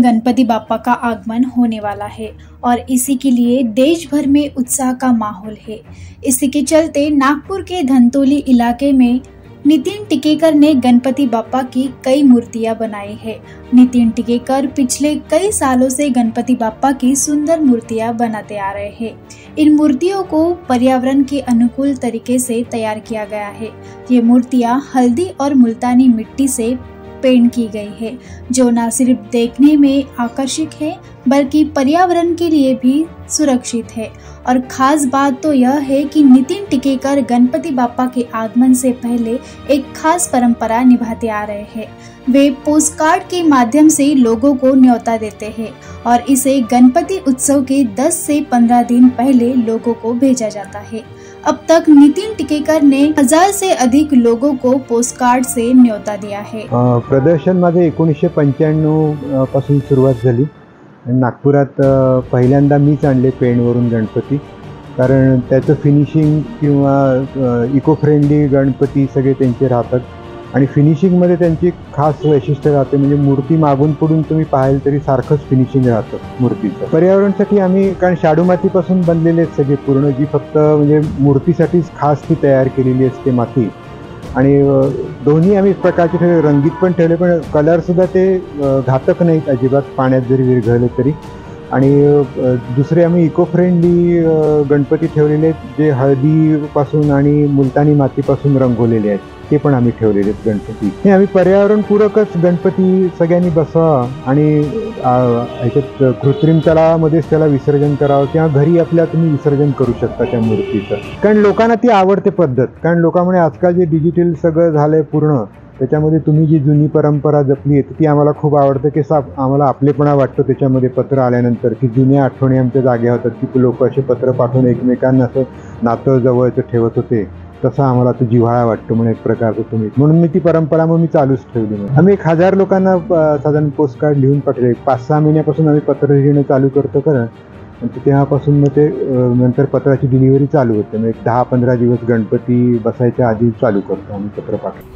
गणपति बापा का आगमन होने वाला है और इसी के लिए देश भर में उत्साह का माहौल है। इसी के चलते नागपुर के धंतोली इलाके में नितिन टिकेकर ने गणपति बापा की कई मूर्तियां बनाई है। नितिन टिकेकर पिछले कई सालों से गणपति बापा की सुंदर मूर्तियां बनाते आ रहे हैं। इन मूर्तियों को पर्यावरण के अनुकूल तरीके से तैयार किया गया है। ये मूर्तियां हल्दी और मुल्तानी मिट्टी से पेंट की गई है, जो न सिर्फ देखने में आकर्षक है बल्कि पर्यावरण के लिए भी सुरक्षित है। और खास बात तो यह है कि नितिन टिकेकर गणपति बापा के आगमन से पहले एक खास परंपरा निभाते आ रहे हैं। वे पोस्टकार्ड के माध्यम से लोगों को न्योता देते हैं और इसे गणपति उत्सव के 10 से 15 दिन पहले लोगों को भेजा जाता है। अब तक नितिन टिकेकर ने 1000 से अधिक लोगों को पोस्टकार्ड से न्योता दिया है। प्रदर्शन माझे 1995 पासून सुरुवात झाली। नागपुरात पहिल्यांदा मीच आणले पेणवरून गणपती, कारण त्याचं फिनिशिंग किंवा इको फ्रेंडली गणपती सगळे त्यांचे राहतात आणि फिनिशिंगमध्ये त्यांची खास वैशिष्ट्य राहते, म्हणजे मूर्ती मागून पुढून तुम्ही पाहाल तरी सारखंच फिनिशिंग राहतं मूर्तीचं। पर्यावरणासाठी आम्ही कारण शाडू मातीपासून बनलेले सगळे पूर्ण, जी फक्त म्हणजे मूर्तीसाठीच खास ती तयार केलेली असते माती, आणि दोन्ही आम्ही प्रकारचे ठेवले, रंगीत पण ठेवले, पण कलरसुद्धा ते घातक नाहीत अजिबात, पाण्यात जरी विरघळले तरी। आणि दुसरे आम्ही इको फ्रेंडली गणपती ठेवलेले आहेत, जे हळदीपासून आणि मुलतानी मातीपासून रंगवलेले आहेत, ते पण आम्ही ठेवलेले आहेत गणपती। हे आम्ही पर्यावरणपूरकच गणपती सगळ्यांनी बसवावा आणि ह्याच्यात कृत्रिम तलावामध्येच त्याला विसर्जन करावं किंवा घरी आपल्या तुम्ही विसर्जन करू शकता त्या मूर्तीचं, कारण लोकांना ती आवडते पद्धत। कारण लोकांमुळे आजकाल जे डिजिटल सगळं झालंय पूर्ण, त्याच्यामध्ये तुम्ही जी जुनी परंपरा जपली आहे ती आम्हाला खूप आवडतं, की आम्हाला आपलेपणा वाटतो त्याच्यामध्ये पत्र आल्यानंतर, की जुन्या आठवणी आमच्या जाग्या होतात, की लोक असे पत्र पाठवून एकमेकांना असं नातं जवळचं ठेवत होते, तसा आम्हाला तो जिव्हाळा वाटतो म्हणून एक प्रकारचं तुम्ही, म्हणून मी ती परंपरा मग मी चालूच ठेवली। आम्ही 1000 लोकांना साधारण पोस्टकार्ड लिहून पाठवले। 5-6 महिन्यापासून आम्ही पत्र लिहिणं चालू करतो खरं, आणि तेव्हापासून मग ते नंतर पत्राची डिलिव्हरी चालू होते। मग 10-15 दिवस गणपती बसायच्या आधी चालू करतो आम्ही पत्र पाठवतो।